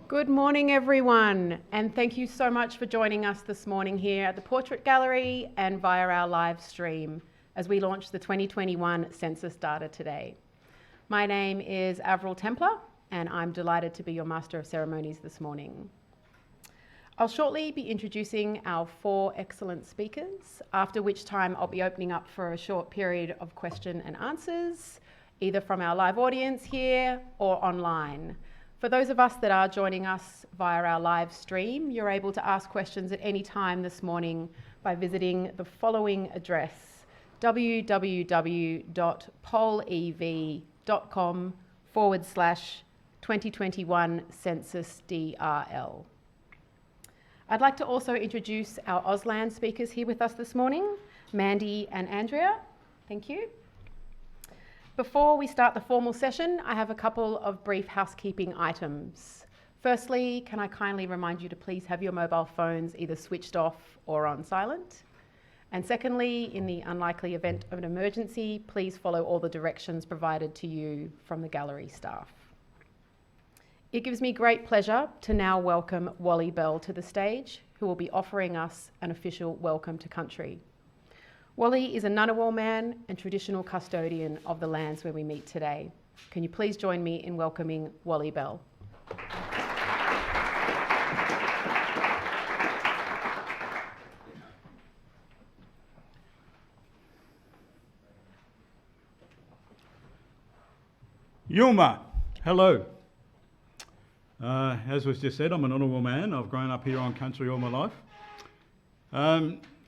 Good morning, everyone, and thank you so much for joining us this morning here at the Portrait Gallery and via our live stream as we launch the 2021 census data today. My name is Avril Templar, and I'm delighted to be your Master of Ceremonies this morning. I'll shortly be introducing our 4 excellent speakers, after which time I'll be opening up for a short period of question and answers, either from our live audience here or online. For those of us that are joining us via our live stream, you're able to ask questions at any time this morning by visiting the following address, www.pollev.com/2021 census DRL. I'd like to also introduce our Auslan speakers here with us this morning, Mandy and Andrea. Thank you. Before we start the formal session, I have a couple of brief housekeeping items. Firstly, can I kindly remind you to please have your mobile phones either switched off or on silent? And secondly, in the unlikely event of an emergency, please follow all the directions provided to you from the gallery staff. It gives me great pleasure to now welcome Wally Bell to the stage, who will be offering us an official welcome to country. Wally is a Ngunnawal man and traditional custodian of the lands where we meet today. Can you please join me in welcoming Wally Bell? Yuma, hello. As was just said, I'm an Ngunnawal man. I've grown up here on country all my life.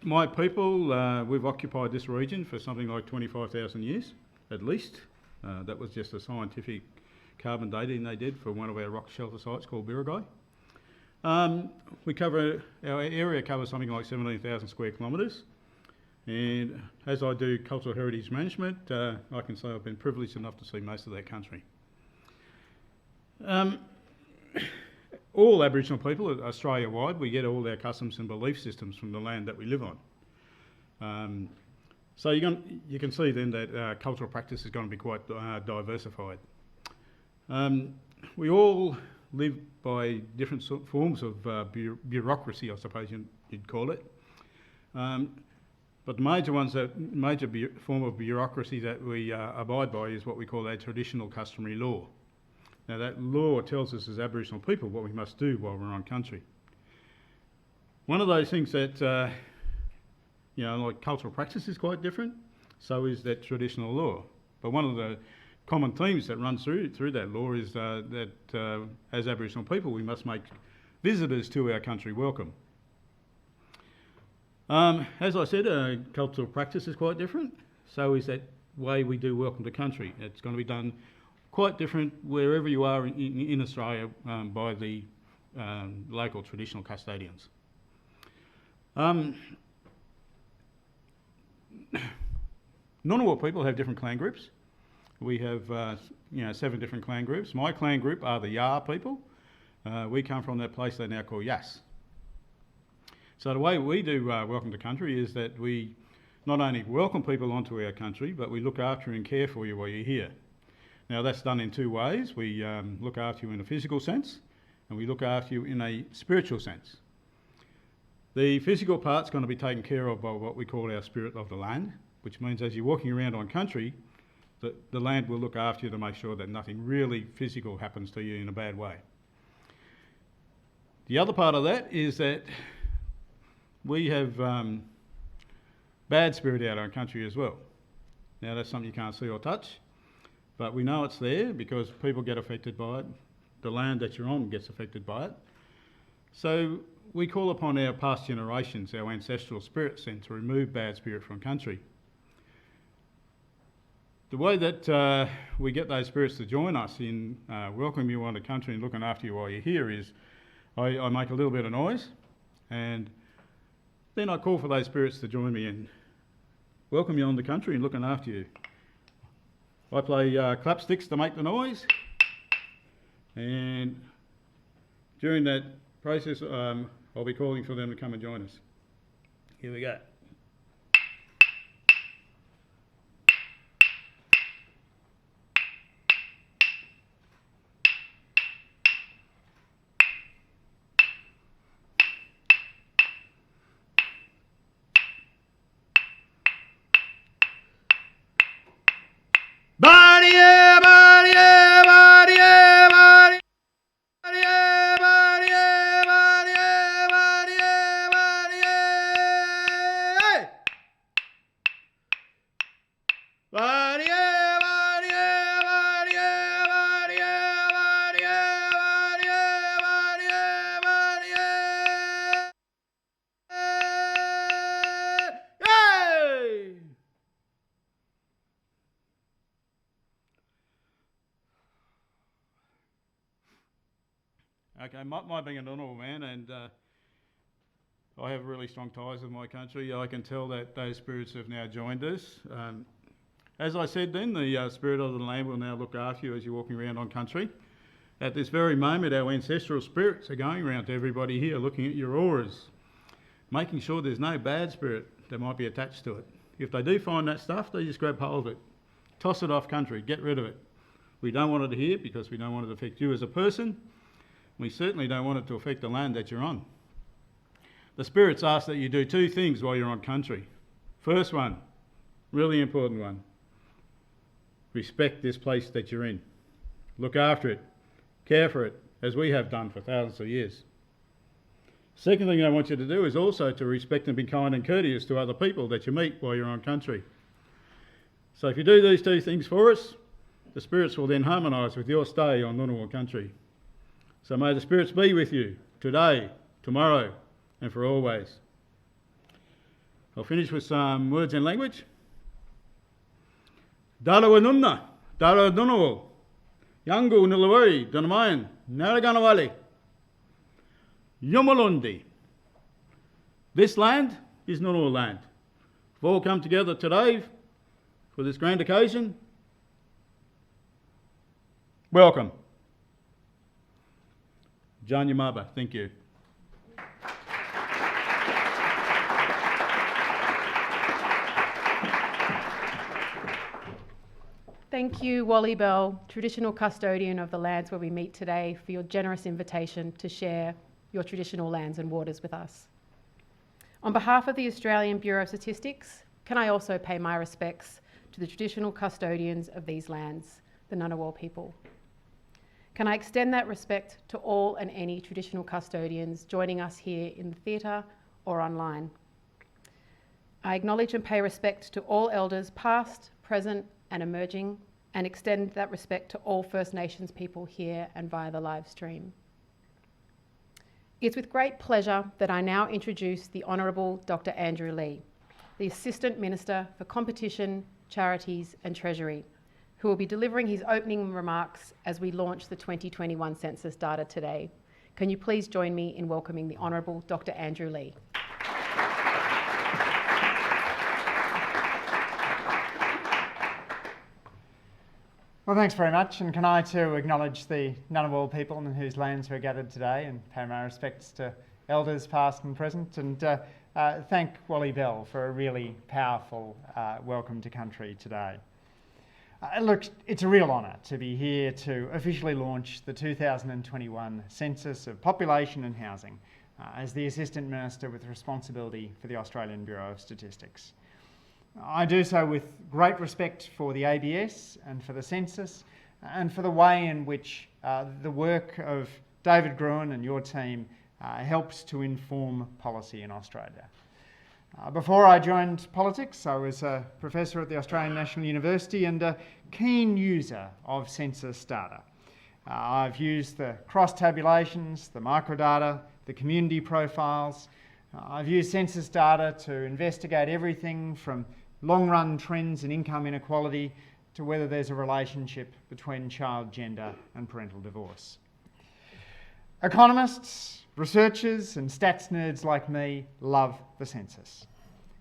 My people, we've occupied this region for something like 25,000 years, at least. That was just a scientific carbon dating they did for one of our rock shelter sites called Birragai. Our area covers something like 17,000 square kilometres. And as I do cultural heritage management, I can say I've been privileged enough to see most of that country. All Aboriginal people, Australia-wide, we get all our customs and belief systems from the land that we live on. So you can see then that cultural practice is going to be quite diversified. We all live by different forms of bureaucracy, I suppose you'd call it. But the major form of bureaucracy that we abide by is what we call our traditional customary law. Now that law tells us as Aboriginal people what we must do while we're on country. One of those things that, like cultural practice is quite different, so is that traditional law. But one of the common themes that runs through that law is that as Aboriginal people we must make visitors to our country welcome. As I said, cultural practice is quite different, so is that way we do welcome to country. It's going to be done quite different wherever you are in Australia by the local traditional custodians. Ngunnawal people have different clan groups. We have 7 different clan groups. My clan group are the Yar people. We come from that place they now call Yass. So the way we do welcome to country is that we not only welcome people onto our country, but we look after and care for you while you're here. Now that's done in 2 ways. We look after you in a physical sense, and we look after you in a spiritual sense. The physical part's going to be taken care of by what we call our spirit of the land, which means as you're walking around on country, the land will look after you to make sure that nothing really physical happens to you in a bad way. The other part of that is that we have bad spirit out on country as well. Now that's something you can't see or touch, but we know it's there because people get affected by it. The land that you're on gets affected by it. So we call upon our past generations, our ancestral spirits then, to remove bad spirit from country. The way that we get those spirits to join us in welcoming you onto country and looking after you while you're here is I make a little bit of noise, and then I call for those spirits to join me and welcome you on the country and looking after you. I play clapsticks to make the noise, and during that process I'll be calling for them to come and join us. Here we go. Okay, my being a Ngunnawal man, and I have really strong ties with my country. I can tell that those spirits have now joined us. As I said then, the spirit of the land will now look after you as you're walking around on country. At this very moment, our ancestral spirits are going around to everybody here, looking at your auras, making sure there's no bad spirit that might be attached to it. If they do find that stuff, they just grab hold of it, toss it off country, get rid of it. We don't want it here because we don't want it to affect you as a person. We certainly don't want it to affect the land that you're on. The spirits ask that you do two things while you're on country. First one, really important one, respect this place that you're in. Look after it, care for it, as we have done for thousands of years. Second thing I want you to do is also to respect and be kind and courteous to other people that you meet while you're on country. So if you do these two things for us, the spirits will then harmonise with your stay on Ngunnawal country. So may the spirits be with you today, tomorrow, and for always. I'll finish with some words and language. Darawanunna, Dara Ngunnawal, Yangu Nilawari, Donamayan, Naraganawali, Yumulundi. This land is Ngunnawal land. We've all come together today for this grand occasion. Welcome. John Yamaba, thank you. Thank you, Wally Bell, traditional custodian of the lands where we meet today, for your generous invitation to share your traditional lands and waters with us. On behalf of the Australian Bureau of Statistics, can I also pay my respects to the traditional custodians of these lands, the Ngunnawal people. Can I extend that respect to all and any traditional custodians joining us here in the theatre or online. I acknowledge and pay respect to all elders past, present and emerging, and extend that respect to all First Nations people here and via the live stream. It's with great pleasure that I now introduce the Honourable Dr. Andrew Leigh, the Assistant Minister for Competition, Charities and Treasury, who will be delivering his opening remarks as we launch the 2021 census data today. Can you please join me in welcoming the Honourable Dr. Andrew Leigh. Well, thanks very much, and can I too acknowledge the Ngunnawal people on whose lands we're gathered today and pay my respects to elders past and present, and thank Wally Bell for a really powerful welcome to country today. Look, it's a real honour to be here to officially launch the 2021 Census of Population and Housing as the Assistant Minister with responsibility for the Australian Bureau of Statistics. I do so with great respect for the ABS and for the census and for the way in which the work of David Gruen and your team helps to inform policy in Australia. Before I joined politics, I was a professor at the Australian National University and a keen user of census data. I've used the cross-tabulations, the microdata, the community profiles. I've used census data to investigate everything from long-run trends in income inequality to whether there's a relationship between child gender and parental divorce. Economists, researchers and stats nerds like me love the census.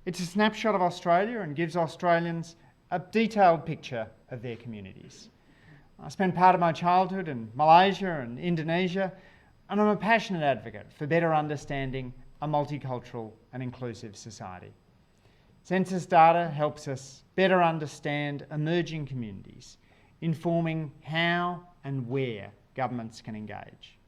It's a snapshot of Australia and gives Australians a detailed picture of their communities. I spent part of my childhood in Malaysia and Indonesia, and I'm a passionate advocate for better understanding a multicultural and inclusive society. Census data helps us better understand emerging communities, informing how and where governments can engage.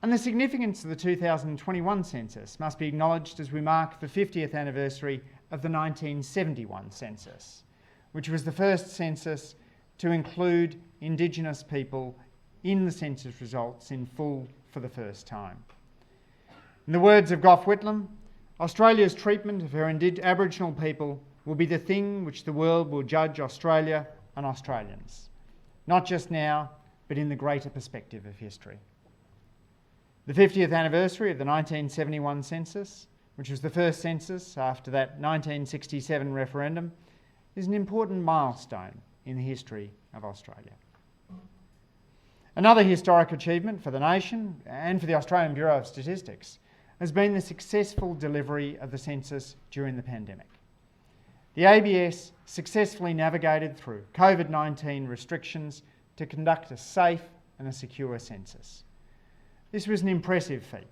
And the significance of the 2021 census must be acknowledged as we mark the 50th anniversary of the 1971 census, which was the first census to include Indigenous people in the census results in full for the first time. In the words of Gough Whitlam, Australia's treatment of her Aboriginal people will be the thing which the world will judge Australia and Australians, not just now, but in the greater perspective of history. The 50th anniversary of the 1971 census, which was the first census after that 1967 referendum, is an important milestone in the history of Australia. Another historic achievement for the nation and for the Australian Bureau of Statistics has been the successful delivery of the census during the pandemic. The ABS successfully navigated through COVID-19 restrictions to conduct a safe and a secure census. This was an impressive feat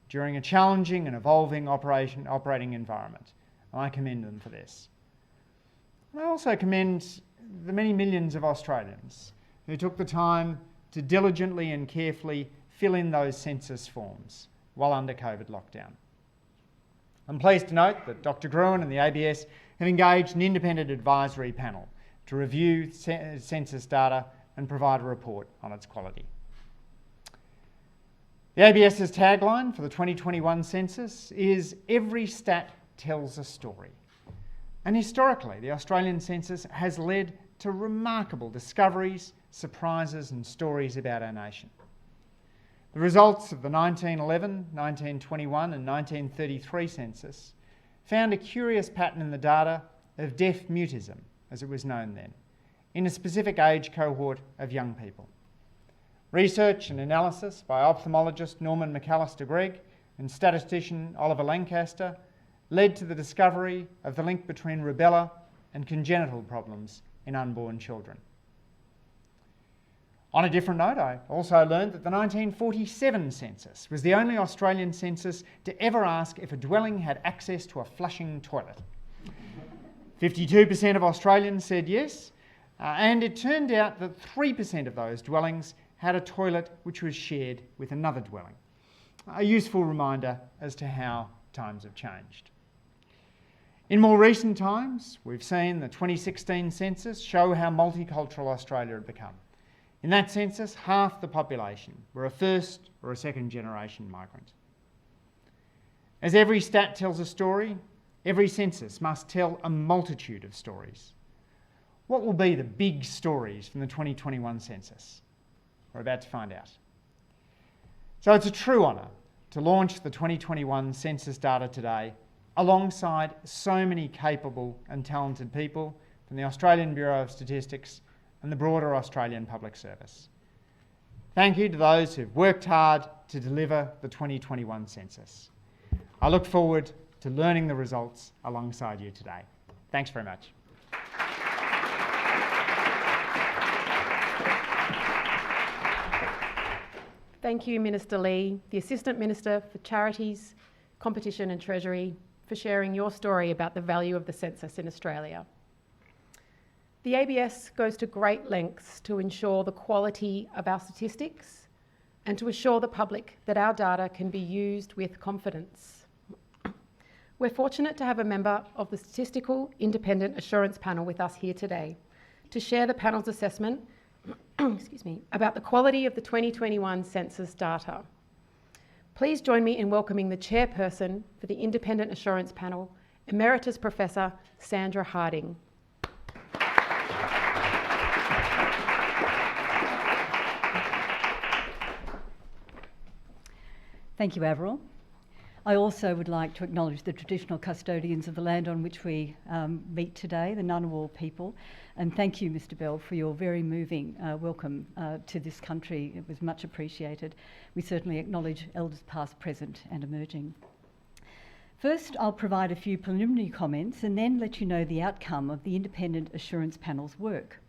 during a challenging and evolving operating environment, and I commend them for this. And I also commend the many millions of Australians who took the time to diligently and carefully fill in those census forms while under COVID lockdown. I'm pleased to note that Dr. Gruen and the ABS have engaged an independent advisory panel to review census data and provide a report on its quality. The ABS's tagline for the 2021 census is "Every stat tells a story." And historically, the Australian census has led to remarkable discoveries, surprises and stories about our nation. The results of the 1911, 1921 and 1933 census found a curious pattern in the data of deaf mutism, as it was known then, in a specific age cohort of young people. Research and analysis by ophthalmologist Norman McAllister-Gregg and statistician Oliver Lancaster led to the discovery of the link between rubella and congenital problems in unborn children. On a different note, I also learned that the 1947 census was the only Australian census to ever ask if a dwelling had access to a flushing toilet. 52% of Australians said yes, and it turned out that 3% of those dwellings had a toilet which was shared with another dwelling. A useful reminder as to how times have changed. In more recent times, we've seen the 2016 census show how multicultural Australia had become. In that census, half the population were a first or a second generation migrant. As every stat tells a story, every census must tell a multitude of stories. What will be the big stories from the 2021 census? We're about to find out. So it's a true honour to launch the 2021 census data today alongside so many capable and talented people from the Australian Bureau of Statistics and the broader Australian Public Service. Thank you to those who've worked hard to deliver the 2021 census. I look forward to learning the results alongside you today. Thanks very much. Thank you, Minister Leigh, the Assistant Minister for Charities, Competition and Treasury, for sharing your story about the value of the census in Australia. The ABS goes to great lengths to ensure the quality of our statistics and to assure the public that our data can be used with confidence. We're fortunate to have a member of the Statistical Independent Assurance Panel with us here today to share the panel's assessment about the quality of the 2021 census data. Please join me in welcoming the chairperson for the Independent Assurance Panel, Emeritus Professor Sandra Harding. Thank you, Avril. I also would like to acknowledge the traditional custodians of the land on which we meet today, the Ngunnawal people, and thank you, Mr. Bell, for your very moving welcome to this country. It was much appreciated. We certainly acknowledge elders past, present and emerging. First, I'll provide a few preliminary comments and then let you know the outcome of the Independent Assurance Panel's work.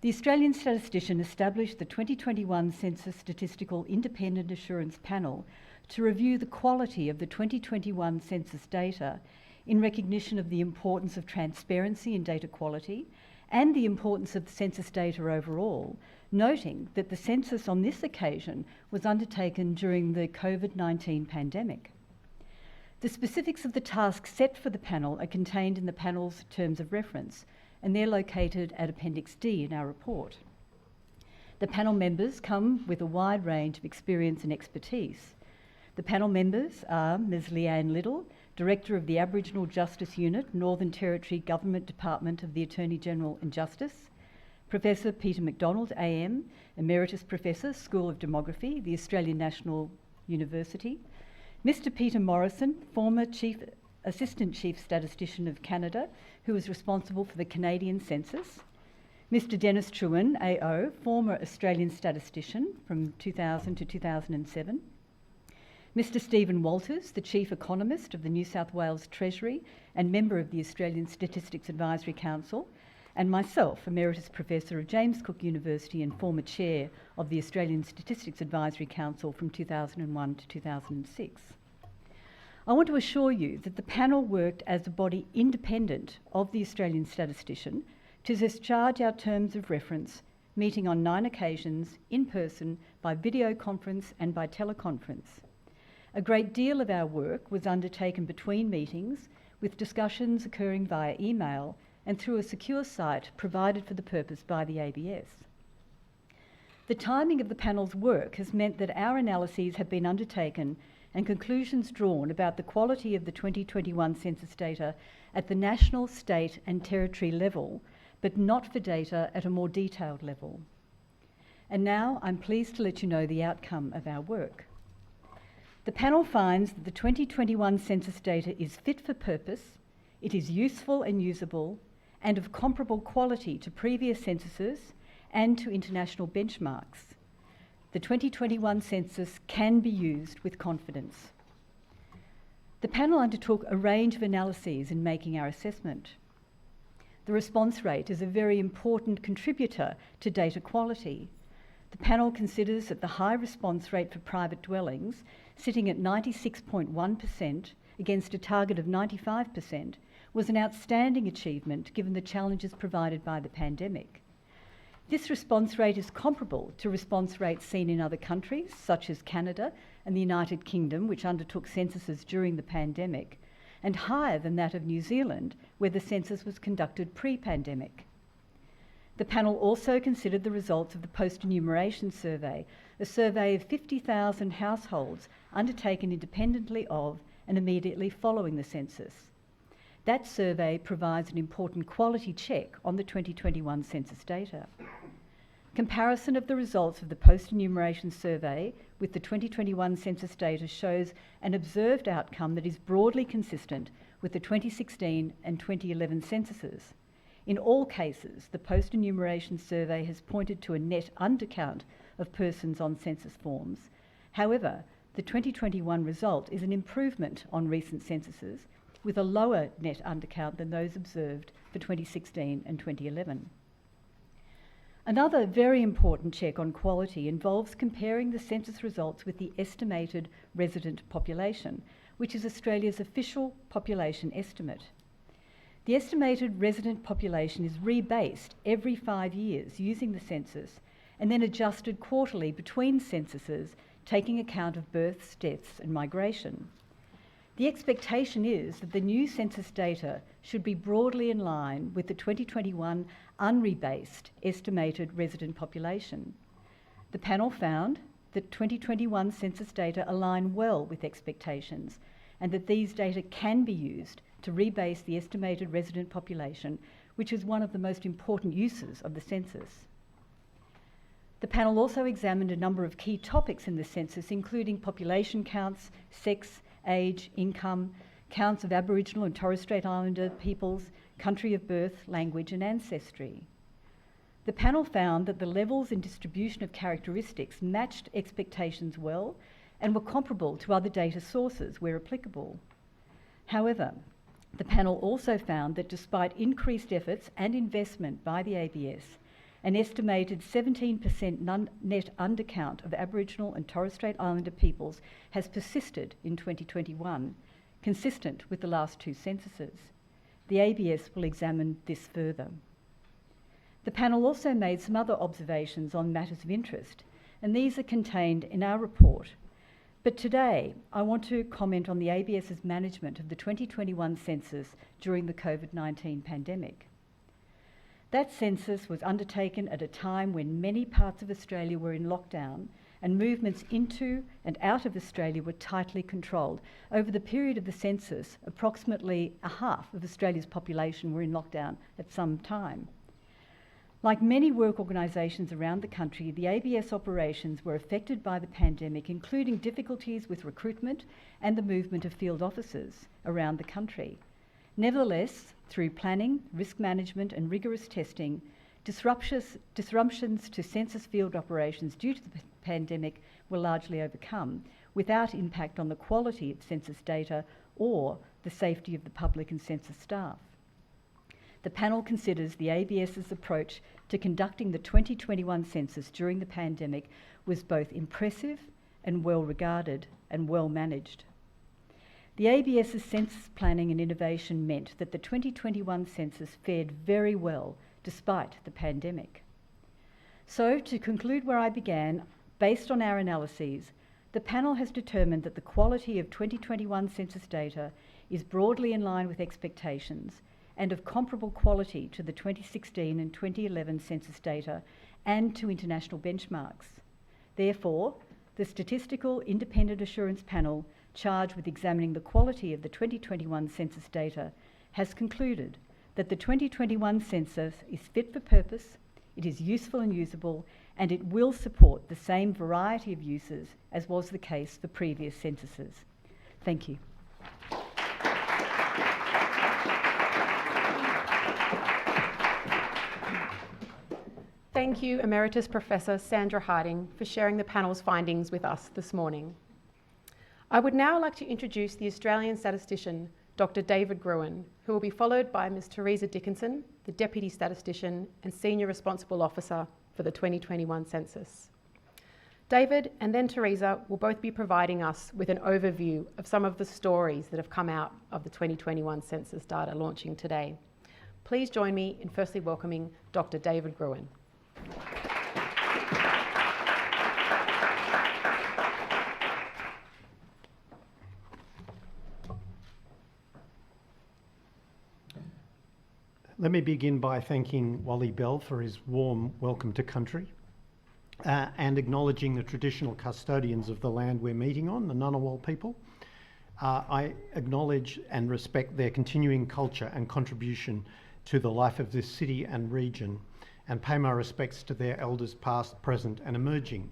The Australian Statistician established the 2021 Census Statistical Independent Assurance Panel to review the quality of the 2021 census data in recognition of the importance of transparency in data quality and the importance of the census data overall, noting that the census on this occasion was undertaken during the COVID-19 pandemic. The specifics of the task set for the panel are contained in the panel's terms of reference, and they're located at Appendix D in our report. The panel members come with a wide range of experience and expertise. The panel members are Ms. Leanne Liddle, Director of the Aboriginal Justice Unit, Northern Territory Government Department of the Attorney-General and Justice, Professor Peter MacDonald, AM, Emeritus Professor, School of Demography, the Australian National University, Mr. Peter Morrison, former Assistant Chief Statistician of Canada, who is responsible for the Canadian Census, Mr Dennis Gruen, AO, former Australian statistician from 2000 to 2007. Mr Stephen Walters, the Chief Economist of the New South Wales Treasury and member of the Australian Statistics Advisory Council, and myself, Emeritus Professor of James Cook University and former Chair of the Australian Statistics Advisory Council from 2001 to 2006. I want to assure you that the panel worked as a body independent of the Australian Statistician to discharge our terms of reference, meeting on 9 occasions in person, by video conference and by teleconference. A great deal of our work was undertaken between meetings, with discussions occurring via email and through a secure site provided for the purpose by the ABS. The timing of the panel's work has meant that our analyses have been undertaken and conclusions drawn about the quality of the 2021 census data at the national, state and territory level, but not for data at a more detailed level. And now I'm pleased to let you know the outcome of our work. The panel finds that the 2021 census data is fit for purpose, it is useful and usable, and of comparable quality to previous censuses and to international benchmarks. The 2021 census can be used with confidence. The panel undertook a range of analyses in making our assessment. The response rate is a very important contributor to data quality. The panel considers that the high response rate for private dwellings, sitting at 96.1% against a target of 95%, was an outstanding achievement given the challenges provided by the pandemic. This response rate is comparable to response rates seen in other countries, such as Canada and the United Kingdom, which undertook censuses during the pandemic, and higher than that of New Zealand, where the census was conducted pre-pandemic. The panel also considered the results of the post-enumeration survey, a survey of 50,000 households undertaken independently of and immediately following the census. That survey provides an important quality check on the 2021 census data. Comparison of the results of the post-enumeration survey with the 2021 census data shows an observed outcome that is broadly consistent with the 2016 and 2011 censuses. In all cases, the post-enumeration survey has pointed to a net undercount of persons on census forms. However, the 2021 result is an improvement on recent censuses, with a lower net undercount than those observed for 2016 and 2011. Another very important check on quality involves comparing the census results with the estimated resident population, which is Australia's official population estimate. The estimated resident population is rebased every 5 years using the census and then adjusted quarterly between censuses, taking account of births, deaths and migration. The expectation is that the new census data should be broadly in line with the 2021 unrebased estimated resident population. The panel found that 2021 census data align well with expectations and that these data can be used to rebase the estimated resident population, which is one of the most important uses of the census. The panel also examined a number of key topics in the census, including population counts, sex, age, income, counts of Aboriginal and Torres Strait Islander peoples, country of birth, language and ancestry. The panel found that the levels and distribution of characteristics matched expectations well and were comparable to other data sources where applicable. However, the panel also found that despite increased efforts and investment by the ABS, an estimated 17% net undercount of Aboriginal and Torres Strait Islander peoples has persisted in 2021, consistent with the last 2 censuses. The ABS will examine this further. The panel also made some other observations on matters of interest, and these are contained in our report. But today, I want to comment on the ABS's management of the 2021 census during the COVID-19 pandemic. That census was undertaken at a time when many parts of Australia were in lockdown and movements into and out of Australia were tightly controlled. Over the period of the census, approximately a half of Australia's population were in lockdown at some time. Like many work organisations around the country, the ABS operations were affected by the pandemic, including difficulties with recruitment and the movement of field officers around the country. Nevertheless, through planning, risk management and rigorous testing, Disruptions to census field operations due to the pandemic were largely overcome without impact on the quality of census data or the safety of the public and census staff. The panel considers the ABS's approach to conducting the 2021 census during the pandemic was both impressive and well regarded and well managed. The ABS's census planning and innovation meant that the 2021 census fared very well despite the pandemic. So, to conclude where I began, based on our analyses, the panel has determined that the quality of 2021 census data is broadly in line with expectations and of comparable quality to the 2016 and 2011 census data and to international benchmarks. Therefore, the Statistical Independent Assurance Panel, charged with examining the quality of the 2021 census data, has concluded that the 2021 census is fit for purpose, it is useful and usable, and it will support the same variety of uses as was the case for previous censuses. Thank you. Thank you, Emeritus Professor Sandra Harding, for sharing the panel's findings with us this morning. I would now like to introduce the Australian statistician, Dr. David Gruen, who will be followed by Ms. Teresa Dickinson, the Deputy Statistician and Senior Responsible Officer for the 2021 census. David and then Teresa will both be providing us with an overview of some of the stories that have come out of the 2021 census data launching today. Please join me in firstly welcoming Dr. David Gruen. Let me begin by thanking Wally Bell for his warm welcome to country and acknowledging the traditional custodians of the land we're meeting on, the Ngunnawal people. I acknowledge and respect their continuing culture and contribution to the life of this city and region, and pay my respects to their elders past, present and emerging.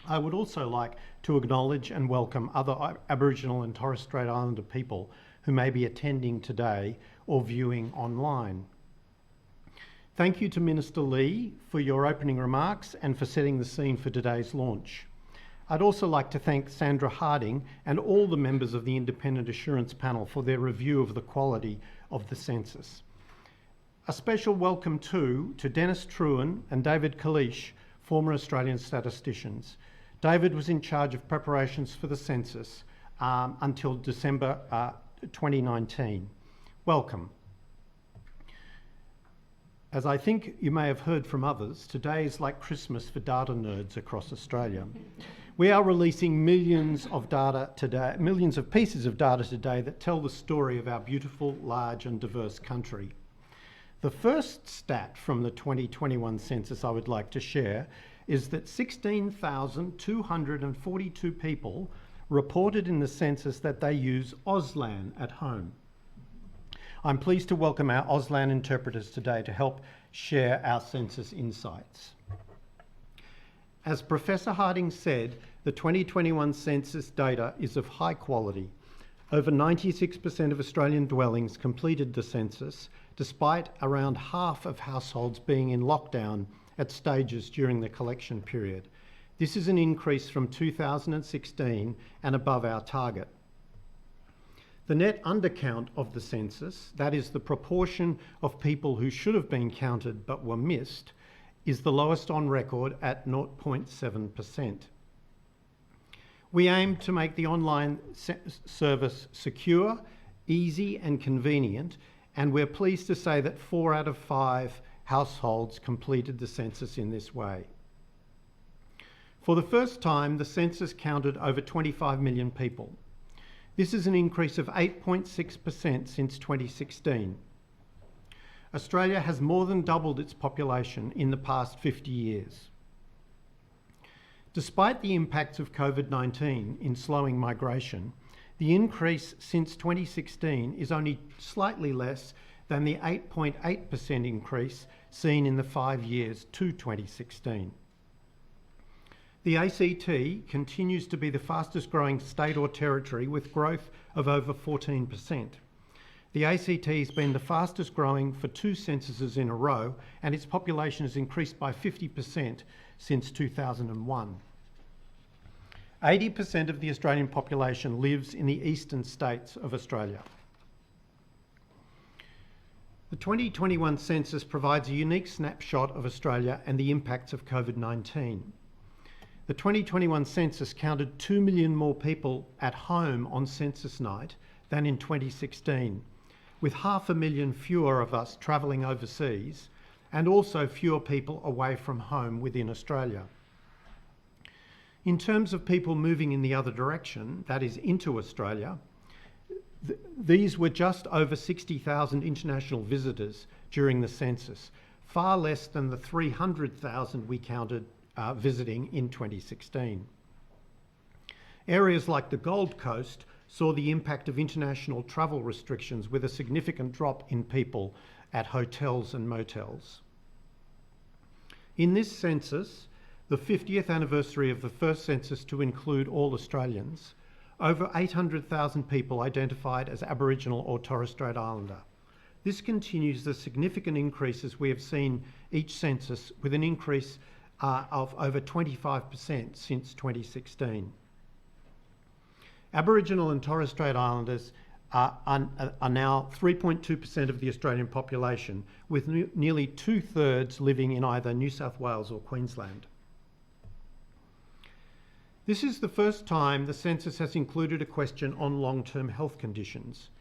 I would also like to acknowledge and welcome other Aboriginal and Torres Strait Islander people who may be attending today or viewing online. Thank you to Minister Leigh for your opening remarks and for setting the scene for today's launch. I'd also like to thank Sandra Harding and all the members of the Independent Assurance Panel for their review of the quality of the census. A special welcome too to Dennis Truen and David Kalish, former Australian statisticians. David was in charge of preparations for the census until December 2019. Welcome. As I think you may have heard from others, today is like Christmas for data nerds across Australia. We are releasing millions of pieces of data today that tell the story of our beautiful, large and diverse country. The first stat from the 2021 census I would like to share is that 16,242 people reported in the census that they use Auslan at home. I'm pleased to welcome our Auslan interpreters today to help share our census insights. As Professor Harding said, the 2021 census data is of high quality. Over 96% of Australian dwellings completed the census, despite around half of households being in lockdown at stages during the collection period. This is an increase from 2016 and above our target. The net undercount of the census, that is the proportion of people who should have been counted but were missed, is the lowest on record at 0.7%. We aim to make the online service secure, easy and convenient, and we're pleased to say that 4 out of 5 households completed the census in this way. For the first time, the census counted over 25 million people. This is an increase of 8.6% since 2016. Australia has more than doubled its population in the past 50 years. Despite the impacts of COVID-19 in slowing migration, the increase since 2016 is only slightly less than the 8.8% increase seen in the 5 years to 2016. The ACT continues to be the fastest growing state or territory with growth of over 14%. The ACT has been the fastest growing for 2 censuses in a row, and its population has increased by 50% since 2001. 80% of the Australian population lives in the eastern states of Australia. The 2021 census provides a unique snapshot of Australia and the impacts of COVID-19. The 2021 census counted 2 million more people at home on census night than in 2016, with 500,000 fewer of us travelling overseas and also fewer people away from home within Australia. In terms of people moving in the other direction, that is into Australia, these were just over 60,000 international visitors during the census, far less than the 300,000 we counted visiting in 2016. Areas like the Gold Coast saw the impact of international travel restrictions with a significant drop in people at hotels and motels. In this census, the 50th anniversary of the first census to include all Australians, over 800,000 people identified as Aboriginal or Torres Strait Islander. This continues the significant increases we have seen each census, with an increase of over 25% since 2016. Aboriginal and Torres Strait Islanders are now 3.2% of the Australian population, with nearly 2/3 living in either New South Wales or Queensland. This is the first time the census has included a question on long-term health conditions,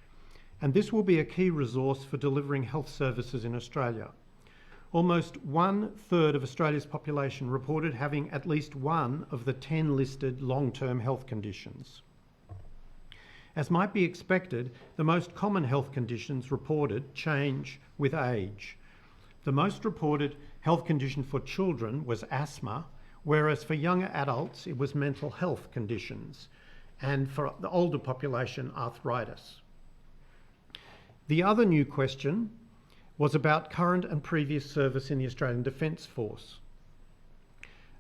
and this will be a key resource for delivering health services in Australia. Almost 1/3 of Australia's population reported having at least one of the 10 listed long-term health conditions. As might be expected, the most common health conditions reported change with age. The most reported health condition for children was asthma, whereas for younger adults it was mental health conditions, and for the older population, arthritis. The other new question was about current and previous service in the Australian Defence Force.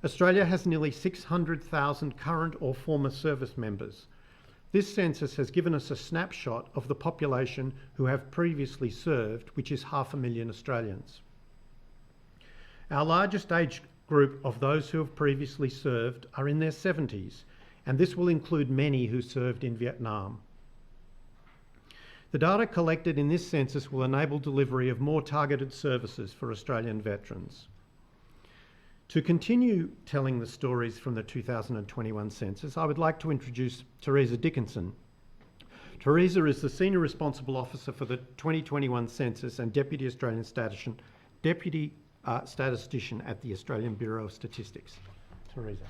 Australia has nearly 600,000 current or former service members. This census has given us a snapshot of the population who have previously served, which is 500,000 Australians. Our largest age group of those who have previously served are in their 70s, and this will include many who served in Vietnam. The data collected in this census will enable delivery of more targeted services for Australian veterans. To continue telling the stories from the 2021 census, I would like to introduce Teresa Dickinson. Teresa is the Senior Responsible Officer for the 2021 census and Deputy Australian Statistician at the Australian Bureau of Statistics. Teresa.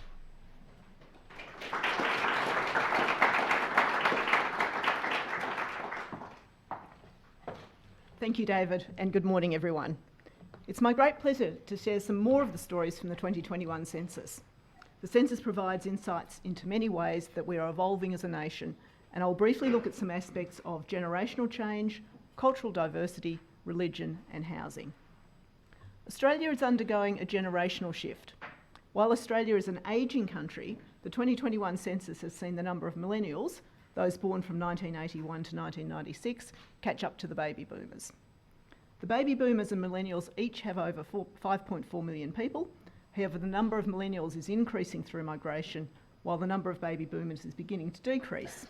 Thank you, David, and good morning, everyone. It's my great pleasure to share some more of the stories from the 2021 census. The census provides insights into many ways that we are evolving as a nation, and I'll briefly look at some aspects of generational change, cultural diversity, religion, and housing. Australia is undergoing a generational shift. While Australia is an ageing country, the 2021 census has seen the number of millennials, those born from 1981 to 1996, catch up to the baby boomers. The baby boomers and millennials each have over 5.4 million people. However, the number of millennials is increasing through migration, while the number of baby boomers is beginning to decrease.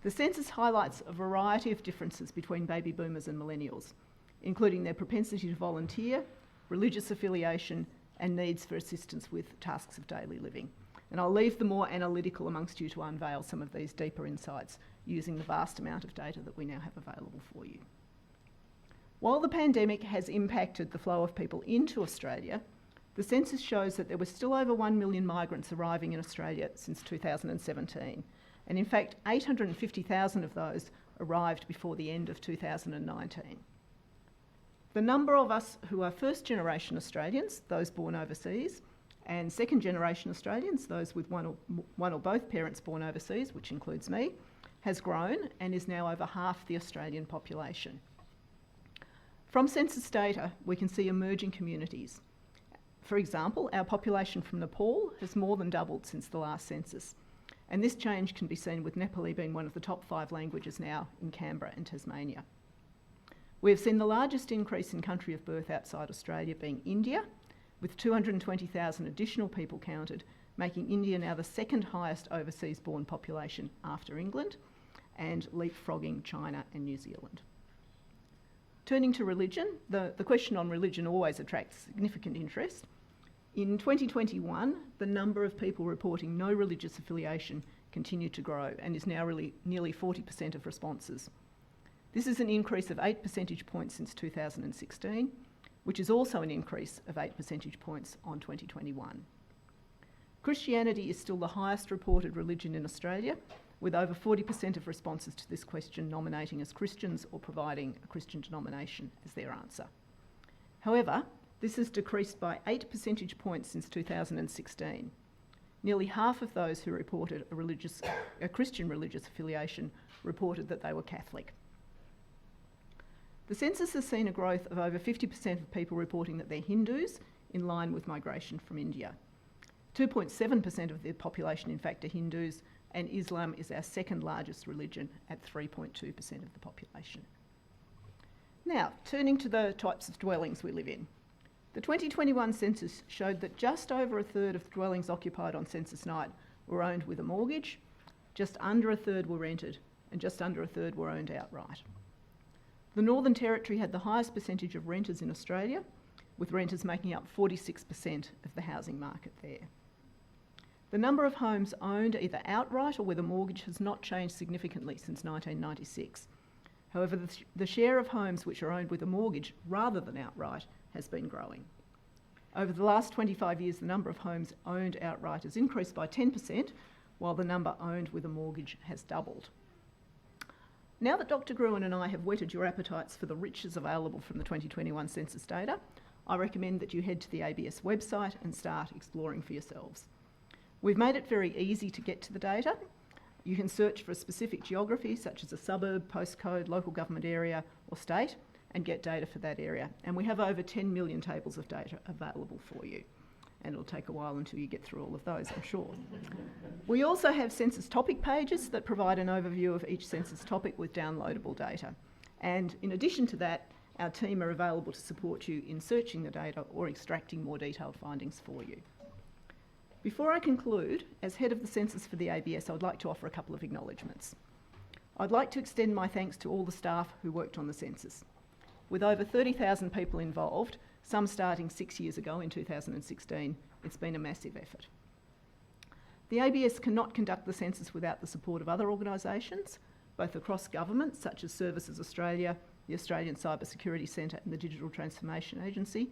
The census highlights a variety of differences between baby boomers and millennials, including their propensity to volunteer, religious affiliation, and needs for assistance with tasks of daily living. And I'll leave the more analytical amongst you to unveil some of these deeper insights using the vast amount of data that we now have available for you. While the pandemic has impacted the flow of people into Australia, the census shows that there were still over 1 million migrants arriving in Australia since 2017. And in fact, 850,000 of those arrived before the end of 2019. The number of us who are first-generation Australians, those born overseas, and second-generation Australians, those with one or both parents born overseas, which includes me, has grown and is now over half the Australian population. From census data, we can see emerging communities. For example, our population from Nepal has more than doubled since the last census, And this change can be seen with Nepali being one of the top 5 languages now in Canberra and Tasmania. We have seen the largest increase in country of birth outside Australia being India, with 220,000 additional people counted, making India now the second highest overseas born population after England, and leapfrogging China and New Zealand. Turning to religion, the question on religion always attracts significant interest. In 2021, the number of people reporting no religious affiliation continued to grow and is now really nearly 40% of responses. This is an increase of 8 percentage points since 2016, which is also an increase of 8 percentage points on 2021. Christianity is still the highest reported religion in Australia, with over 40% of responses to this question nominating as Christians or providing a Christian denomination as their answer. However, this has decreased by 8 percentage points since 2016. Nearly half of those who reported a Christian religious affiliation reported that they were Catholic. The census has seen a growth of over 50% of people reporting that they're Hindus, in line with migration from India. 2.7% of the population, in fact, are Hindus, and Islam is our second largest religion at 3.2% of the population. Now, turning to the types of dwellings we live in. The 2021 census showed that just over a third of dwellings occupied on census night were owned with a mortgage, just under a third were rented, and just under a third were owned outright. The Northern Territory had the highest percentage of renters in Australia, with renters making up 46% of the housing market there. The number of homes owned either outright or with a mortgage has not changed significantly since 1996. However, the share of homes which are owned with a mortgage rather than outright has been growing. Over the last 25 years, the number of homes owned outright has increased by 10%, while the number owned with a mortgage has doubled. Now that Dr. Gruen and I have whetted your appetites for the riches available from the 2021 census data, I recommend that you head to the ABS website and start exploring for yourselves. We've made it very easy to get to the data. You can search for a specific geography, such as a suburb, postcode, local government area, or state, and get data for that area. And we have over 10 million tables of data available for you. And it'll take a while until you get through all of those, I'm sure. We also have census topic pages that provide an overview of each census topic with downloadable data. And in addition to that, our team are available to support you in searching the data or extracting more detailed findings for you. Before I conclude, as head of the census for the ABS, I would like to offer a couple of acknowledgements. I'd like to extend my thanks to all the staff who worked on the census. With over 30,000 people involved, some starting 6 years ago in 2016, it's been a massive effort. The ABS cannot conduct the census without the support of other organisations, both across government, such as Services Australia, the Australian Cyber Security Centre and the Digital Transformation Agency,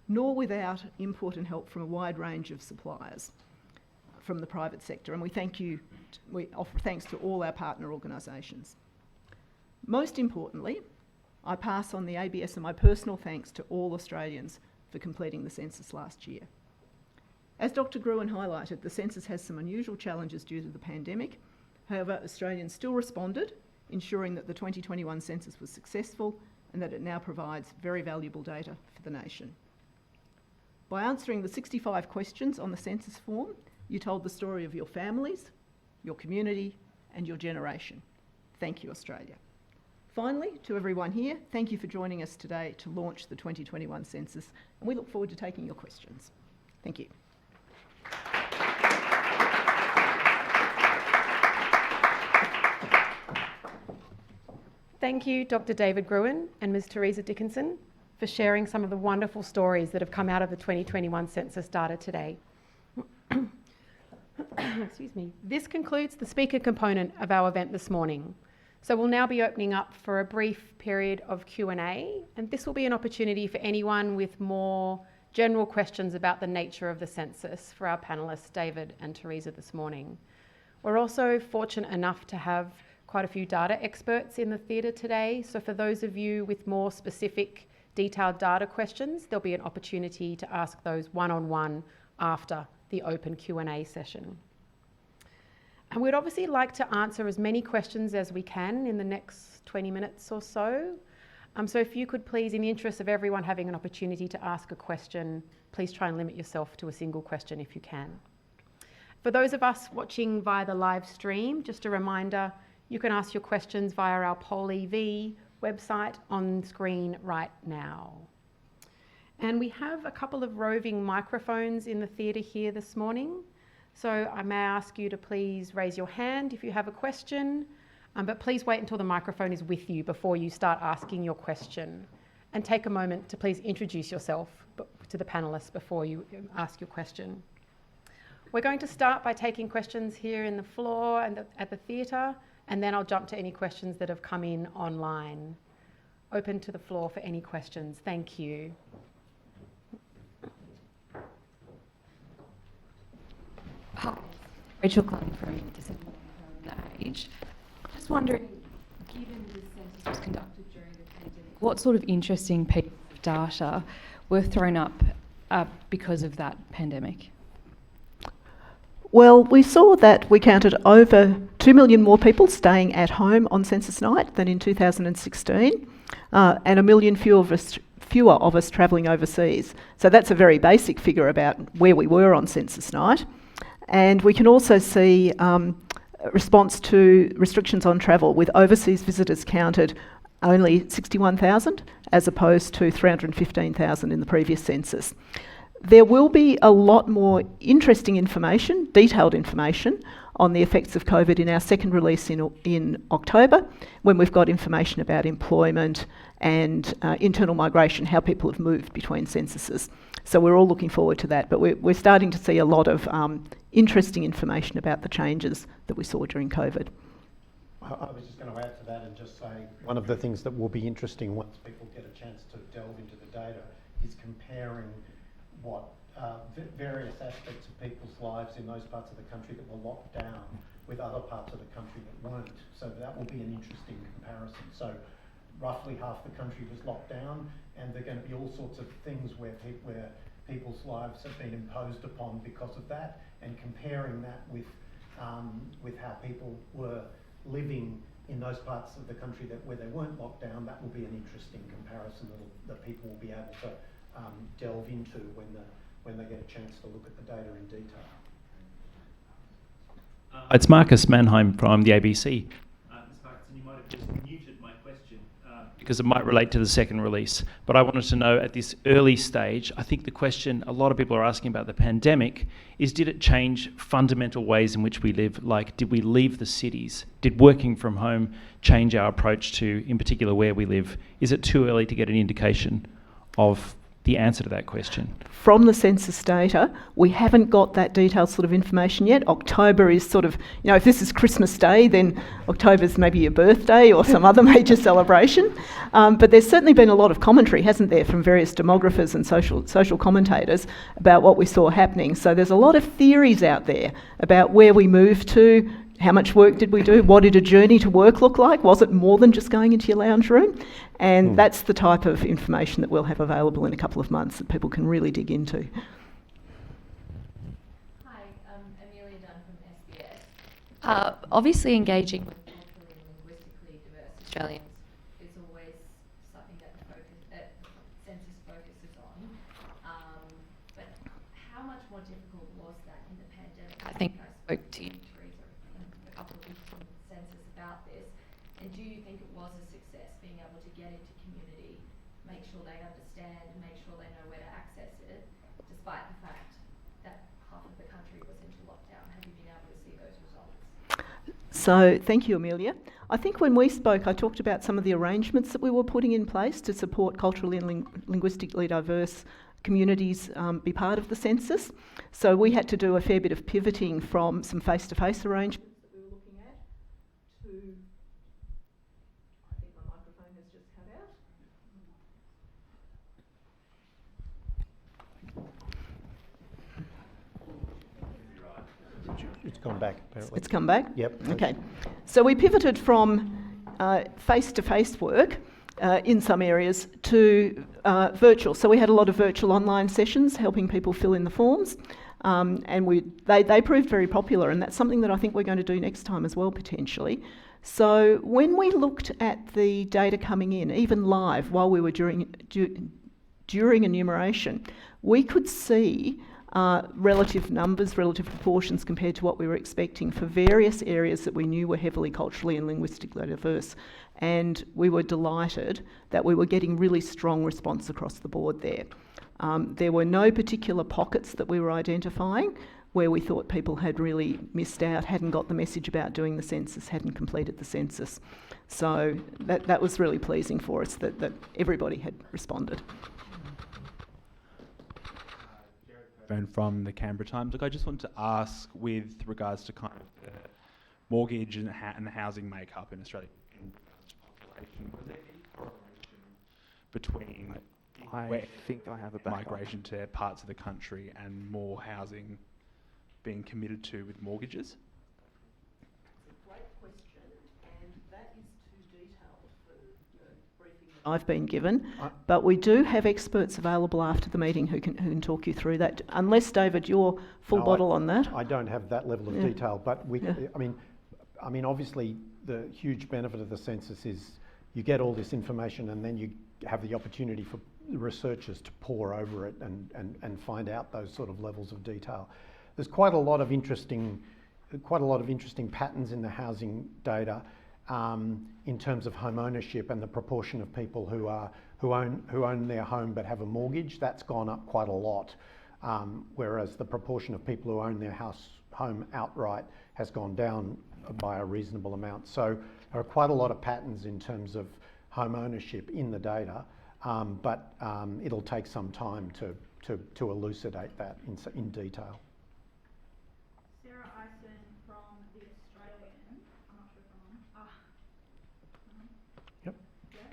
nor without input and help from a wide range of suppliers from the private sector. And we offer thanks to all our partner organisations. Most importantly, I pass on the ABS and my personal thanks to all Australians for completing the census last year. As Dr. Gruen highlighted, the census has some unusual challenges due to the pandemic. However, Australians still responded, ensuring that the 2021 census was successful and that it now provides very valuable data for the nation. By answering the 65 questions on the census form, you told the story of your families, your community, and your generation. Thank you, Australia. Finally, to everyone here, thank you for joining us today to launch the 2021 census, and we look forward to taking your questions. Thank you. Thank you, Dr. David Gruen and Ms. Teresa Dickinson, for sharing some of the wonderful stories that have come out of the 2021 census data today. Excuse me. This concludes the speaker component of our event this morning. So we'll now be opening up for a brief period of Q&A, and this will be an opportunity for anyone with more general questions about the nature of the census for our panellists, David and Teresa, this morning. We're also fortunate enough to have quite a few data experts in the theatre today, so for those of you with more specific, detailed data questions, there'll be an opportunity to ask those one-on-one after the open Q&A session. And we'd obviously like to answer as many questions as we can in the next 20 minutes or so. So if you could please, in the interest of everyone having an opportunity to ask a question, please try and limit yourself to a single question if you can. For those of us watching via the live stream, just a reminder, you can ask your questions via our Poll EV website on screen right now. And we have a couple of roving microphones in the theatre here this morning. So I may ask you to please raise your hand if you have a question, but please wait until the microphone is with you before you start asking your question. And take a moment to please introduce yourself to the panellists before you ask your question. We're going to start by taking questions here in the floor and at the theatre, and then I'll jump to any questions that have come in online. Open to the floor for any questions. Thank you. Hi, Rachel Klein from Disability Age. Just wondering, given the census was conducted during the pandemic, what sort of interesting pieces of data were thrown up because of that pandemic? Well, we saw that we counted over 2 million more people staying at home on census night than in 2016, and 1 million fewer of us travelling overseas. So that's a very basic figure about where we were on census night. And we can also see a response to restrictions on travel, with overseas visitors counted only 61,000 as opposed to 315,000 in the previous census. There will be a lot more interesting information, detailed information, on the effects of COVID in our second release in October, when we've got information about employment and internal migration, how people have moved between censuses. So we're all looking forward to that, but we're starting to see a lot of interesting information about the changes that we saw during COVID. I was just going to add to that and just say one of the things that will be interesting once people get a chance to delve into the data is comparing what various aspects of people's lives in those parts of the country that were locked down with other parts of the country that weren't. So that will be an interesting comparison. So roughly half the country was locked down, and there are going to be all sorts of things where people's lives have been imposed upon because of that, and comparing that with how people were living in those parts of the country where they weren't locked down. That will be an interesting comparison that people will be able to delve into when they get a chance to look at the data in detail. It's Marcus Mannheim from the ABC. Ms. Parkinson, you might have just muted my question because it might relate to the second release. But I wanted to know at this early stage, I think the question a lot of people are asking about the pandemic is, did it change fundamental ways in which we live? Like, did we leave the cities? Did working from home change our approach to, in particular, where we live? Is it too early to get an indication of the answer to that question? From the census data, we haven't got that detailed sort of information yet. October is sort of, if this is Christmas Day, then October's maybe your birthday or some other major celebration. But there's certainly been a lot of commentary, hasn't there, from various demographers and social commentators about what we saw happening. So there's a lot of theories out there about where we moved to, how much work did we do, what did a journey to work look like, was it more than just going into your lounge room? And that's the type of information that we'll have available in a couple of months that people can really dig into. Hi, Amelia Dunn from SBS. Obviously engaging with culturally and linguistically diverse Australians is always something that census focuses on. But how much more difficult was that in the pandemic? I think I spoke to you, Teresa, a couple of weeks from the census about this. And do you think it was a success being able to get into community, make sure they understand, make sure they know where to access it, despite the fact that half of the country was into lockdown? Have you been able to see those results? So thank you, Amelia. I think when we spoke, I talked about some of the arrangements that we were putting in place to support culturally and linguistically diverse communities be part of the census. So we had to do a fair bit of pivoting from some face-to-face arrangements that we were looking at to, I think my microphone has just cut out. It's gone back, apparently. It's come back? Yep. Okay. So we pivoted from face-to-face work in some areas to virtual. So we had a lot of virtual online sessions helping people fill in the forms, and they proved very popular, and that's something that I think we're going to do next time as well, potentially. So when we looked at the data coming in, even live while we were during enumeration, we could see relative numbers, relative proportions compared to what we were expecting for various areas that we knew were heavily culturally and linguistically diverse. And we were delighted that we were getting really strong response across the board there. There were no particular pockets that we were identifying where we thought people had really missed out, hadn't got the message about doing the census, hadn't completed the census. So that was really pleasing for us that everybody had responded. From the Canberra Times. Look, I just want to ask, with regards to kind of the mortgage and the housing makeup in Australia, was there any correlation between I think I have a backup. migration to parts of the country and more housing being committed to with mortgages? Great question, and that is too detailed for the briefing that I've been given, but we do have experts available after the meeting who can talk you through that. Unless, David, you're full bottle on that. I don't have that level of detail, but I mean, obviously, the huge benefit of the census is you get all this information, and then you have the opportunity for researchers to pore over it and find out those sort of levels of detail. There's quite a lot of interesting patterns in the housing data in terms of home ownership and the proportion of people who own their home but have a mortgage. That's gone up quite a lot, whereas the proportion of people who own their home outright has gone down by a reasonable amount. So there are quite a lot of patterns in terms of home ownership in the data, but it'll take some time to elucidate that in detail. From the Australian. I'm not sure if I'm on. Yep. Yeah.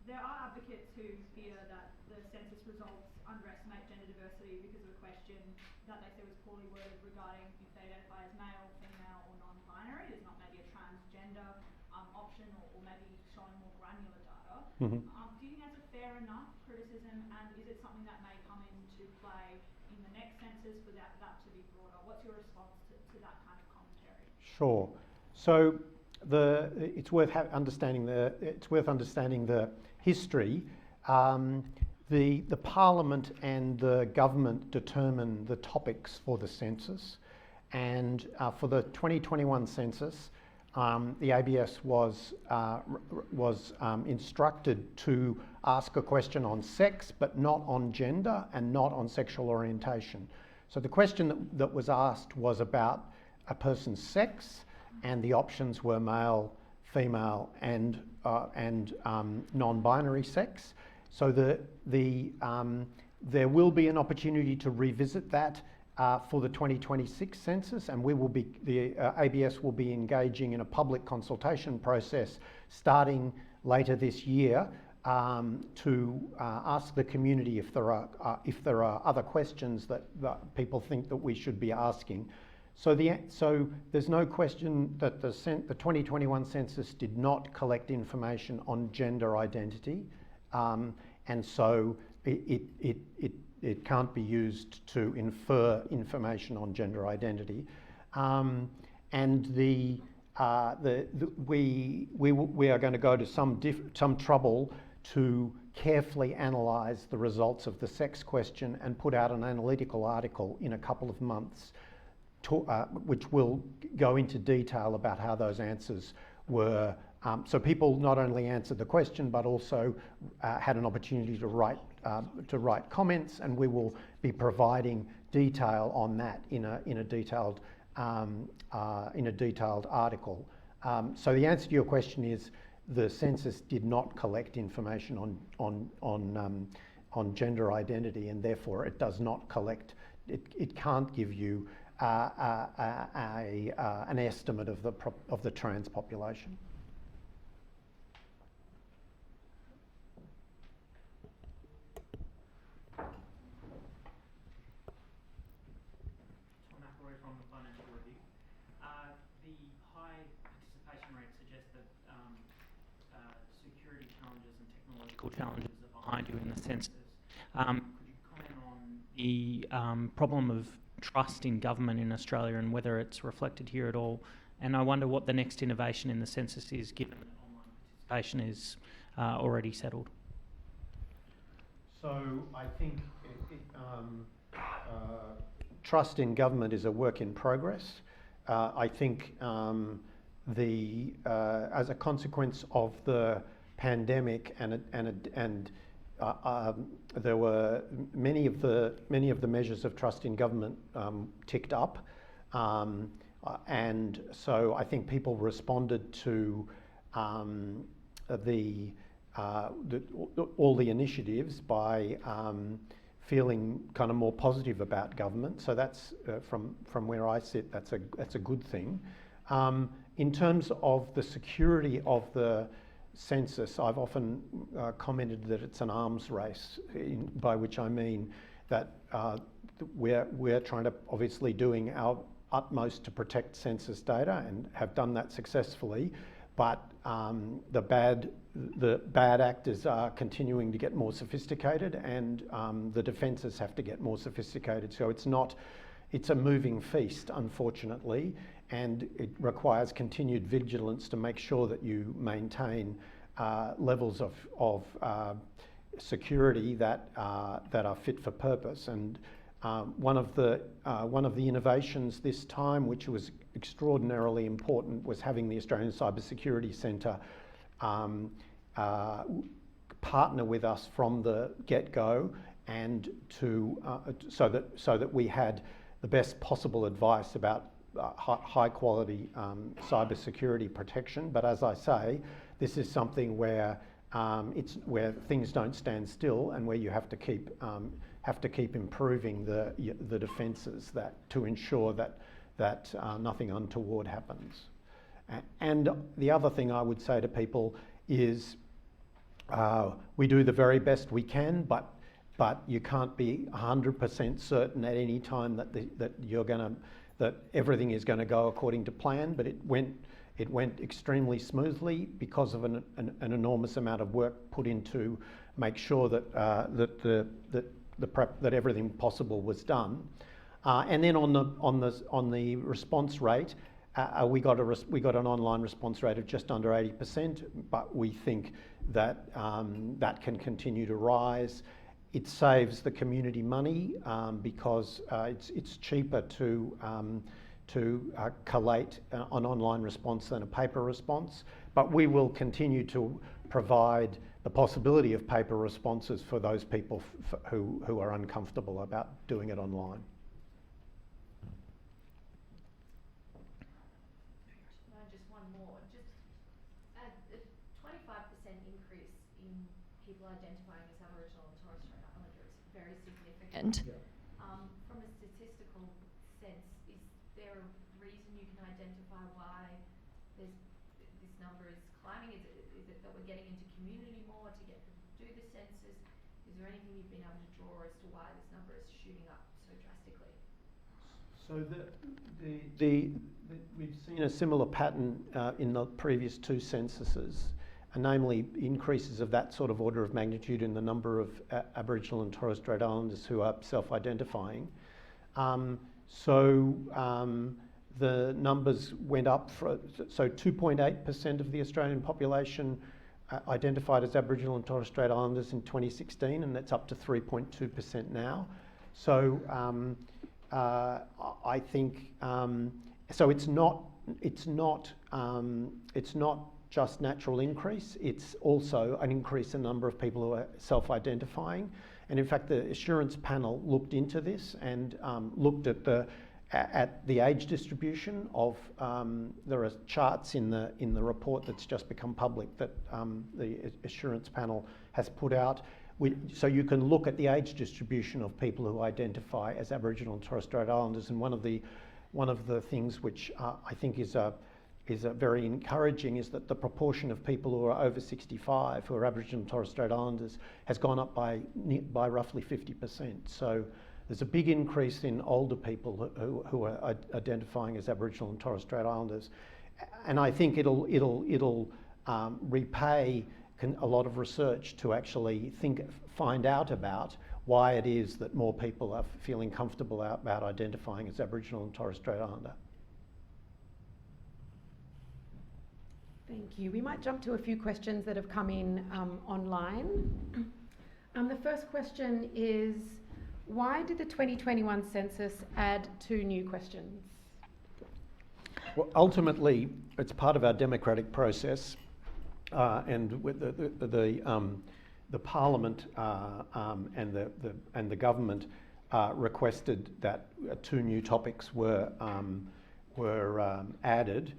There are advocates who fear that the census results underestimate gender diversity because of a question that they say was poorly worded regarding if they identify as male, female, or non-binary. There's not maybe a transgender option, or maybe showing more granular data. Mm-hmm. Do you think that's a fair enough criticism, and is it something that may come into play in the next census for that to be broader? What's your response to that kind of commentary? Sure. So it's worth understanding the history. The Parliament and the government determine the topics for the census, and for the 2021 census, the ABS was instructed to ask a question on sex, but not on gender and not on sexual orientation. So the question that was asked was about a person's sex, and the options were male, female, and non-binary sex. So there will be an opportunity to revisit that for the 2026 census, and the ABS will be engaging in a public consultation process starting later this year to ask the community if there are other questions that people think that we should be asking. So there's no question that the 2021 census did not collect information on gender identity, and so it can't be used to infer information on gender identity, and we are going to go to some trouble to carefully analyse the results of the sex question and put out an analytical article in a couple of months, which will go into detail about how those answers were. So people not only answered the question but also had an opportunity to write comments, and we will be providing detail on that in a detailed article. So the answer to your question is the census did not collect information on gender identity, and therefore it does not collect. It can't give you an estimate of the trans population. From the Financial Review. The high participation rate suggests that security challenges and technological challenges are behind you in the census. Could you comment on the problem of trust in government in Australia and whether it's reflected here at all? And I wonder what the next innovation in the census is, given that online participation is already settled. So I think trust in government is a work in progress. I think as a consequence of the pandemic and there were many of the measures of trust in government ticked up, and so I think people responded to all the initiatives by feeling kind of more positive about government. So that's from where I sit, that's a good thing. In terms of the security of the census, I've often commented that it's an arms race, by which I mean that we're trying to obviously doing our utmost to protect census data and have done that successfully, but the bad actors are continuing to get more sophisticated, and the defences have to get more sophisticated. So it's a moving feast, unfortunately, and it requires continued vigilance to make sure that you maintain levels of security that are fit for purpose. And one of the innovations this time, which was extraordinarily important, was having the Australian Cybersecurity Centre partner with us from the get-go, and so that we had the best possible advice about high quality cybersecurity protection. But as I say, this is something where where things don't stand still, and where you have to keep improving the defences to ensure that nothing untoward happens. And the other thing I would say to people is we do the very best we can, but you can't be 100% certain at any time that everything is going to go according to plan. But it went extremely smoothly because of an enormous amount of work put into make sure that that everything possible was done. And then on the response rate, we got an online response rate of just under 80%, but we think that that can continue to rise. It saves the community money because it's cheaper to collate an online response than a paper response. But we will continue to provide the possibility of paper responses for those people who are uncomfortable about doing it online. Just one more. Just a 25% increase in people identifying as Aboriginal and Torres Strait Islander is very significant. Yeah. From a statistical sense, is there a reason you can identify why this number is climbing? Is it that we're getting into community more to get them to do the census? Is there anything you've been able to draw as to why this number is shooting up so drastically? So we've seen a similar pattern in the previous two censuses, namely increases of that sort of order of magnitude in the number of Aboriginal and Torres Strait Islanders who are self-identifying. The numbers went up, so 2.8% of the Australian population identified as Aboriginal and Torres Strait Islanders in 2016, and that's up to 3.2% now. So I think so. It's not just natural increase. It's also an increase in the number of people who are self-identifying. And in fact, the assurance panel looked into this and looked at the age distribution of. There are charts in the report that's just become public that the assurance panel has put out. So you can look at the age distribution of people who identify as Aboriginal and Torres Strait Islanders, and one of the things which I think is very encouraging is that the proportion of people who are over 65 who are Aboriginal and Torres Strait Islanders has gone up by roughly 50%. So there's a big increase in older people who are identifying as Aboriginal and Torres Strait Islanders, and I think it'll repay a lot of research to actually find out about why it is that more people are feeling comfortable about identifying as Aboriginal and Torres Strait Islander. Thank you. We might jump to a few questions that have come in online. The first question is, Why did the 2021 census add 2 new questions? Well, ultimately, it's part of our democratic process, and with the Parliament and the government requested that 2 new topics were added.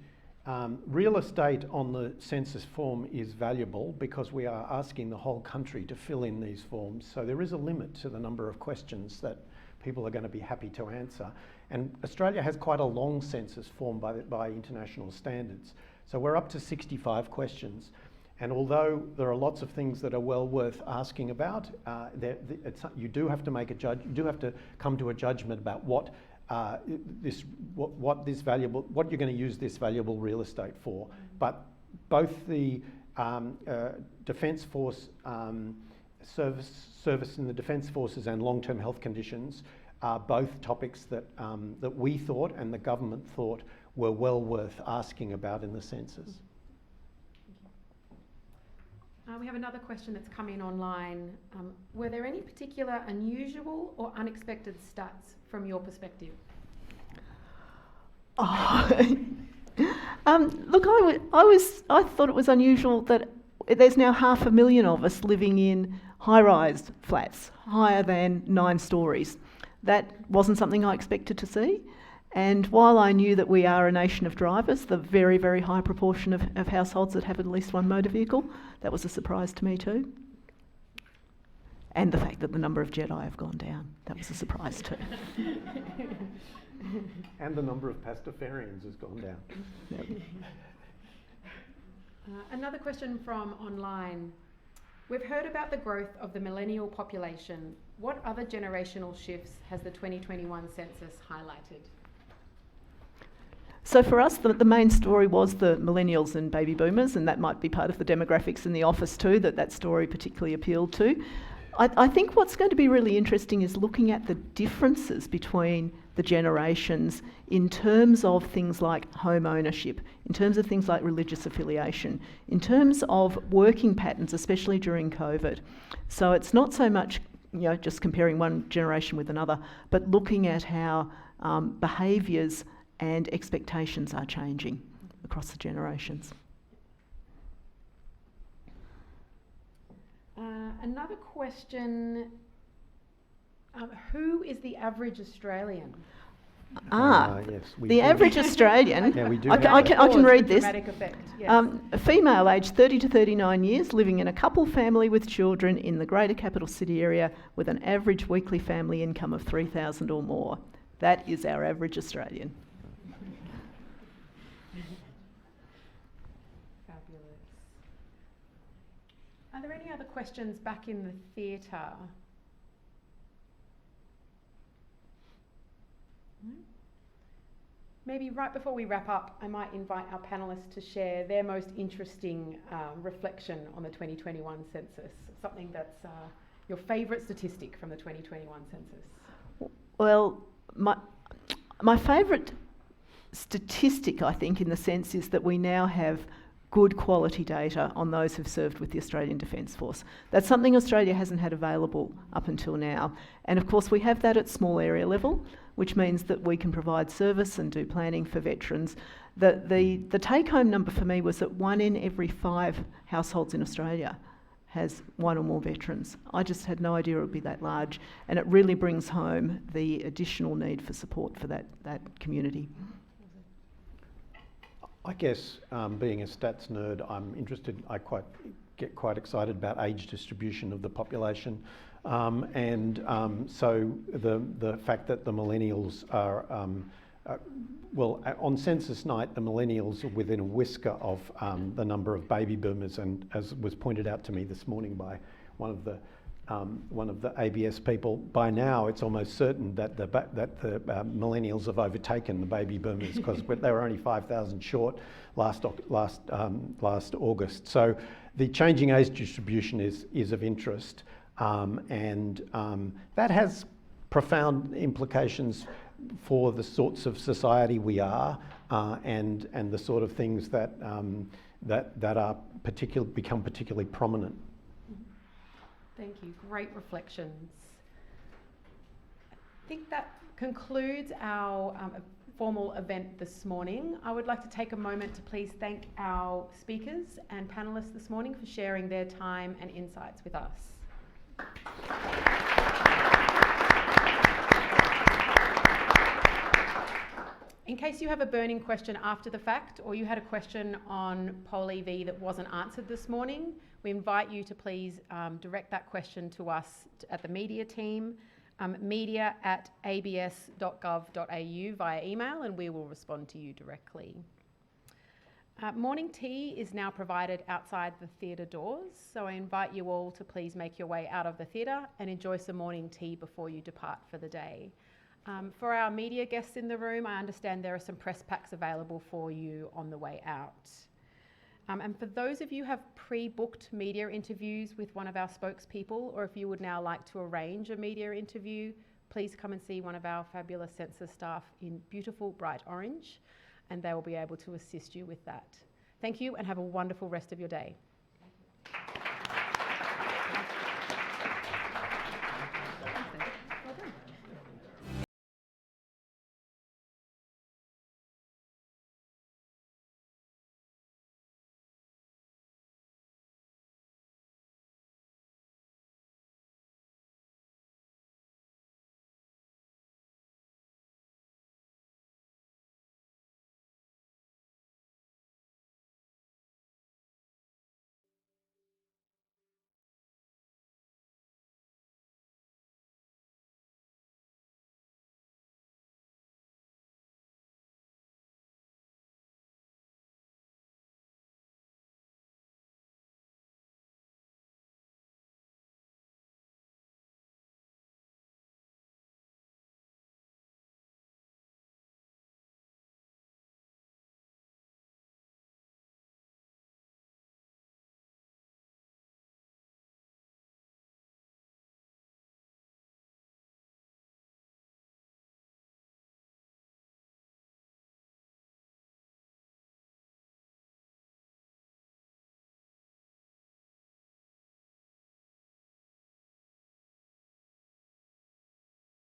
Real estate on the census form is valuable because we are asking the whole country to fill in these forms. So there is a limit to the number of questions that people are going to be happy to answer. And Australia has quite a long census form by international standards. So we're up to 65 questions. And although there are lots of things that are well worth asking about, you do have to make you do have to come to a judgment about what you're going to use this valuable real estate for. But both the Defence Force service in the Defence Forces and long-term health conditions are both topics that we thought and the government thought were well worth asking about in the census. We have another question that's come in online. Were there any particular unusual or unexpected stats from your perspective? Oh. Look, I thought it was unusual that there's now 500,000 of us living in high-rise flats, higher than 9 stories. That wasn't something I expected to see. And while I knew that we are a nation of drivers, the very, very high proportion of households that have at least one motor vehicle, that was a surprise to me too. And the fact that the number of Jedi have gone down, that was a surprise too. And the number of pastafarians has gone down. Yep. Another question from online. We've heard about the growth of the millennial population. What other generational shifts has the 2021 census highlighted? So for us, the main story was the millennials and baby boomers, and that might be part of the demographics in the office too, that story particularly appealed to. I think what's going to be really interesting is looking at the differences between the generations in terms of things like home ownership, in terms of things like religious affiliation, in terms of working patterns, especially during COVID. So it's not so much just comparing one generation with another, but looking at how behaviours and expectations are changing across the generations. Another question, who is the average Australian? Yes, the average Australian, yeah, we do I can read this. Effect, yes. A female aged 30 to 39 years living in a couple family with children in the greater capital city area with an average weekly family income of $3,000 or more. That is our average Australian. Are there any other questions back in the theatre? Maybe right before we wrap up, I might invite our panellists to share their most interesting reflection on the 2021 census, something that's your favourite statistic from the 2021 census. Well, my favourite statistic, I think, in the sense is that we now have good quality data on those who've served with the Australian Defence Force. That's something Australia hasn't had available up until now. And of course we have that at small area level, which means that we can provide service and do planning for veterans. The take-home number for me was that 1 in every 5 households in Australia has 1 or more veterans. I just had no idea it would be that large, and it really brings home the additional need for support for that community. I guess being a stats nerd, I'm interested, get quite excited about age distribution of the population. So the fact that the millennials are, on census night, the millennials are within a whisker of the number of baby boomers, and as was pointed out to me this morning by one of the ABS people, by now it's almost certain that the millennials have overtaken the baby boomers because they were only 5,000 short last August. So the changing age distribution is of interest, and that has profound implications for the sorts of society we are, and the sort of things that are become particularly prominent. Thank you. Great reflections. I think that concludes our formal event this morning. I would like to take a moment to please thank our speakers and panellists this morning for sharing their time and insights with us. In case you have a burning question after the fact, or you had a question on Poll EV that wasn't answered this morning, we invite you to please direct that question to us at the media team, media@abs.gov.au via email, and we will respond to you directly. Morning tea is now provided outside the theatre doors, so I invite you all to please make your way out of the theatre and enjoy some morning tea before you depart for the day. For our media guests in the room, I understand there are some press packs available for you on the way out. And for those of you who have pre-booked media interviews with one of our spokespeople, or if you would now like to arrange a media interview, please come and see one of our fabulous census staff in beautiful bright orange, and they will be able to assist you with that. Thank you and have a wonderful rest of your day.